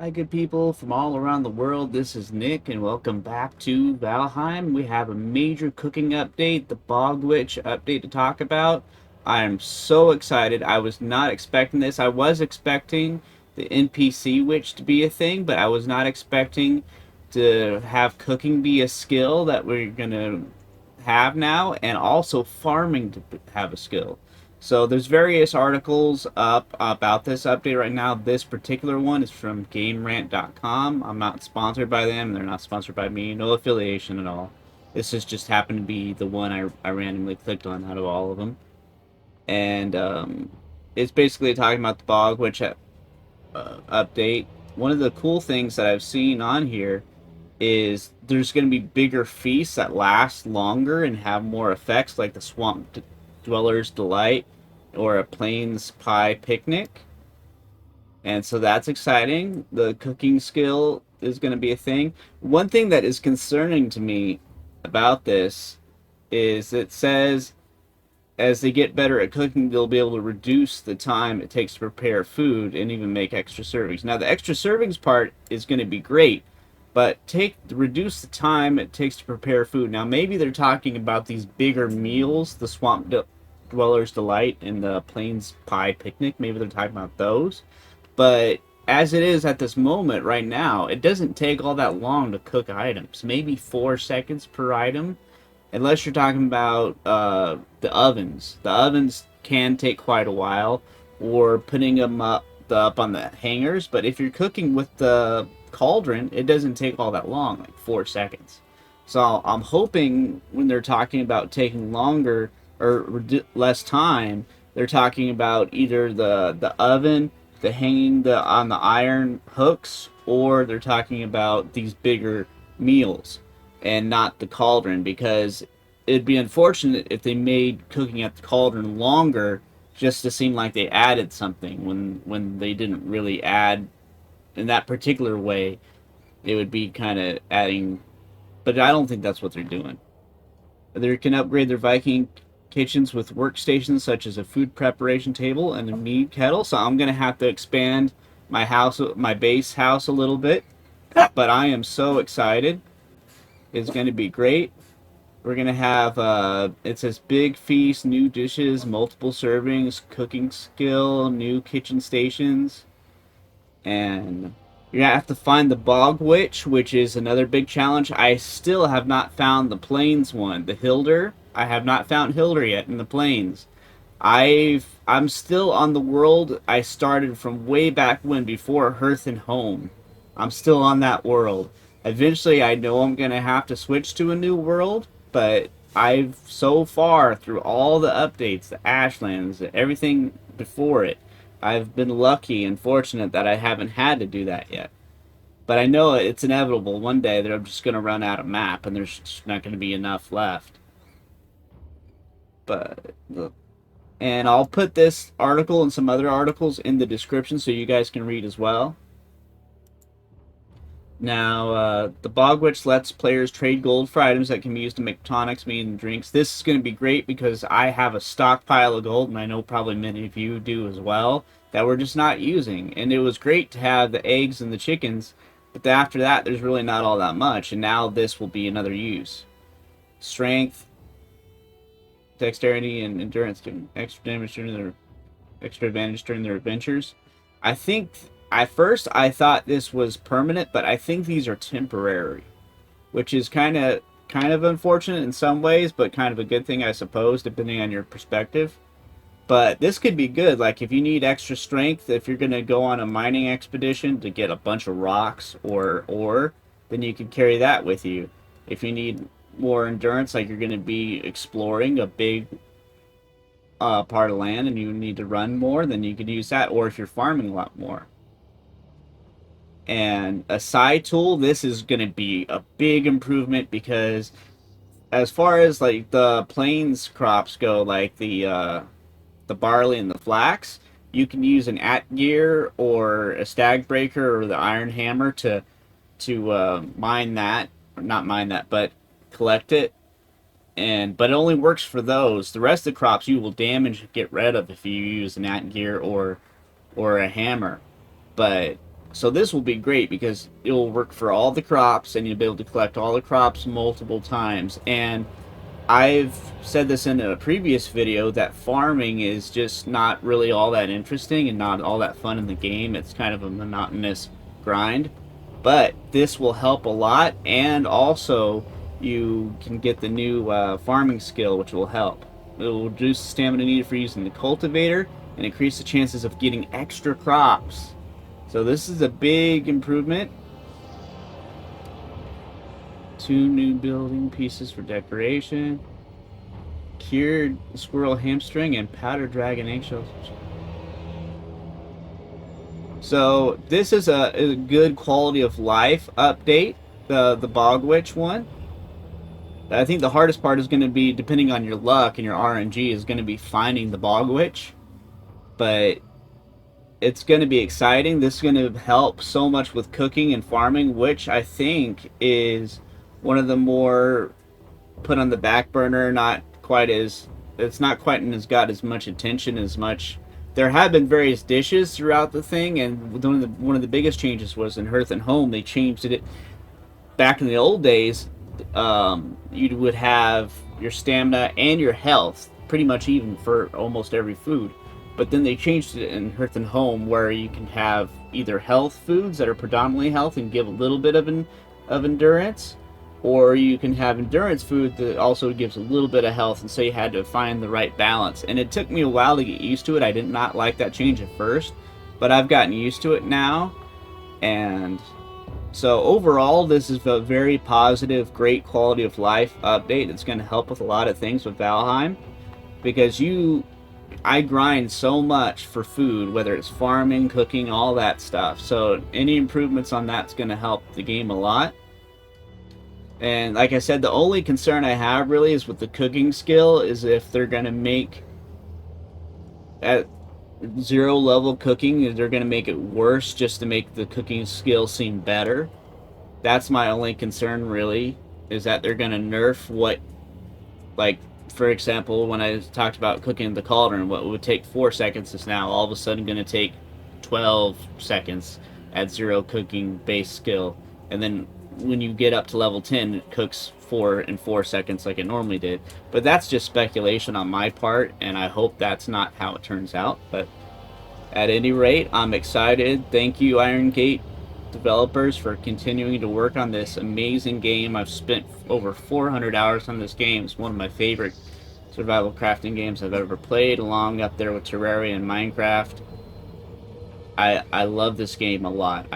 Hi, good people from all around the world. This is Nick, and welcome back to Valheim. We have a major cooking update, the Bog Witch update to talk about. I am so excited. I was not expecting this. I was expecting the NPC Witch to be a thing, but I was not expecting to have cooking be a skill that we're going to have now, and also farming to have a skill. So there's various articles up about this update right now. This particular one is from GameRant.com. I'm not sponsored by them. They're not sponsored by me. No affiliation at all. This has just happened to be the one I randomly clicked on out of all of them. And it's basically talking about the Bog Witch update. One of the cool things that I've seen on here is there's going to be bigger feasts that last longer and have more effects, like the Swamp Dweller's Delight or a Plains Pie Picnic. And so that's exciting. The cooking skill is going to be a thing. One thing that is concerning to me about this is it says as they get better at cooking, they'll be able to reduce the time it takes to prepare food and even make extra servings. Now, the extra servings part is going to be great, but reduce the time it takes to prepare food. Now, maybe they're talking about these bigger meals, the Dweller's Delight and the Plains Pie Picnic. Maybe they're talking about those. But as it is at this moment right now, it doesn't take all that long to cook items. Maybe 4 seconds per item, unless you're talking about the ovens. The ovens can take quite a while, or putting them up on the hangers. But if you're cooking with the cauldron, it doesn't take all that long, like 4 seconds. So I'm hoping when they're talking about taking longer or less time, they're talking about either the oven, the hanging the on the iron hooks, or they're talking about these bigger meals and not the cauldron, because it'd be unfortunate if they made cooking at the cauldron longer just to seem like they added something when they didn't really add in that particular way. It would be kind of adding, but I don't think that's what they're doing. They can upgrade their Viking kitchens with workstations such as a food preparation table and a mead kettle. So I'm gonna have to expand my house, my base house, a little bit. But I am so excited. It's gonna be great. We're gonna have it says big feast, new dishes, multiple servings, cooking skill, new kitchen stations, and you're gonna have to find the Bog Witch, which is another big challenge. I still have not found the Plains one, the Hildir. I have not found Hildir yet in the Plains. I'm still on the world I started from way back when, before Hearth and Home. I'm still on that world. Eventually, I know I'm gonna have to switch to a new world, but I've so far through all the updates, the Ashlands, everything before it, I've been lucky and fortunate that I haven't had to do that yet. But I know it's inevitable. One day they're just gonna run out of map, and there's just not gonna be enough left. But and I'll put this article and some other articles in the description so you guys can read as well. Now, the Bog Witch lets players trade gold for items that can be used to make tonics, meat, and drinks. This is going to be great because I have a stockpile of gold, and I know probably many of you do as well, that we're just not using. And it was great to have the eggs and the chickens, but after that, there's really not all that much. And now this will be another use. Strength, dexterity, and endurance give extra advantage during their adventures. I think at first I thought this was permanent, but I think these are temporary, which is kind of unfortunate in some ways, but kind of a good thing, I suppose, depending on your perspective. But this could be good. Like if you need extra strength, if you're gonna go on a mining expedition to get a bunch of rocks or ore, then you can carry that with you. If you need more endurance, like you're gonna be exploring a big part of land and you need to run more, then you could use that. Or if you're farming a lot more. And a side tool, this is going to be a big improvement because as far as like the plains crops go, like the barley and the flax, you can use an at gear or a stag breaker or the iron hammer to mine that, or not mine that, but collect it. And but it only works for those. The rest of the crops you will damage and get rid of if you use an at gear or a hammer. But So this will be great because it will work for all the crops, and you'll be able to collect all the crops multiple times. And I've said this in a previous video that farming is just not really all that interesting and not all that fun in the game. It's kind of a monotonous grind. But this will help a lot, and also you can get the new farming skill, which will help. It will reduce the stamina needed for using the cultivator and increase the chances of getting extra crops. So this is a big improvement. 2 new building pieces for decoration. Cured squirrel hamstring and powdered dragon eggshells. So this is a good quality of life update, the Bog Witch one. I think the hardest part is going to be, depending on your luck and your RNG, is going to be finding the Bog Witch. But it's going to be exciting. This is going to help so much with cooking and farming, which I think is one of the more put on the back burner. It's not quite as got as much attention as much. There have been various dishes throughout the thing, and one of the biggest changes was in Hearth and Home. They changed it. Back in the old days, you would have your stamina and your health pretty much even for almost every food. But then they changed it in Hearth and Home, where you can have either health foods that are predominantly health and give a little bit of endurance, or you can have endurance food that also gives a little bit of health, and so you had to find the right balance. And it took me a while to get used to it. I did not like that change at first, but I've gotten used to it now. And so overall, this is a very positive, great quality of life update. It's going to help with a lot of things with Valheim, because I grind so much for food, whether it's farming, cooking, all that stuff. So any improvements on that's going to help the game a lot. And like I said, the only concern I have really is with the cooking skill, is if they're going to make at 0 level cooking, they're going to make it worse just to make the cooking skill seem better. That's my only concern really, is that they're going to nerf what, like, for example, when I talked about cooking the cauldron, what would take 4 seconds is now all of a sudden going to take 12 seconds at 0 cooking base skill. And then when you get up to level 10, it cooks 4 in 4 seconds like it normally did. But that's just speculation on my part, and I hope that's not how it turns out. But at any rate, I'm excited. Thank you, Iron Gate developers, for continuing to work on this amazing game. I've spent over 400 hours on this game. It's one of my favorite survival crafting games I've ever played, along up there with Terraria and Minecraft. I love this game a lot.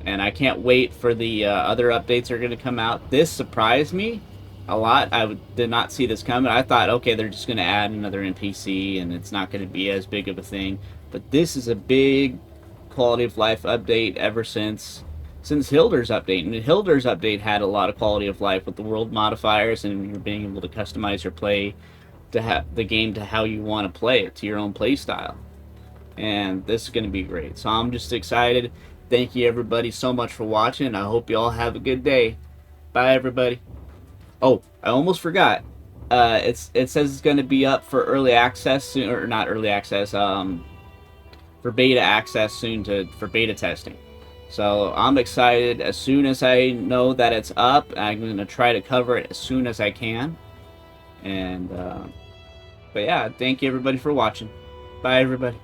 And I can't wait for the other updates that are going to come out. This surprised me a lot. Did not see this coming. I thought, okay, they're just going to add another NPC and it's not going to be as big of a thing. But this is a big quality of life update ever since hildirs update. And the hildirs update had a lot of quality of life with the world modifiers, and you're being able to customize your play to have the game to how you want to play it, to your own play style. And this is going to be great. So I'm just excited. Thank you everybody so much for watching. I hope you all have a good day. Bye everybody. Oh, I almost forgot. It says it's going to be up for early access soon, or not early access, for beta access soon for beta testing. So I'm excited. As soon as I know that it's up, I'm going to try to cover it as soon as I can. And but yeah, thank you everybody for watching. Bye everybody.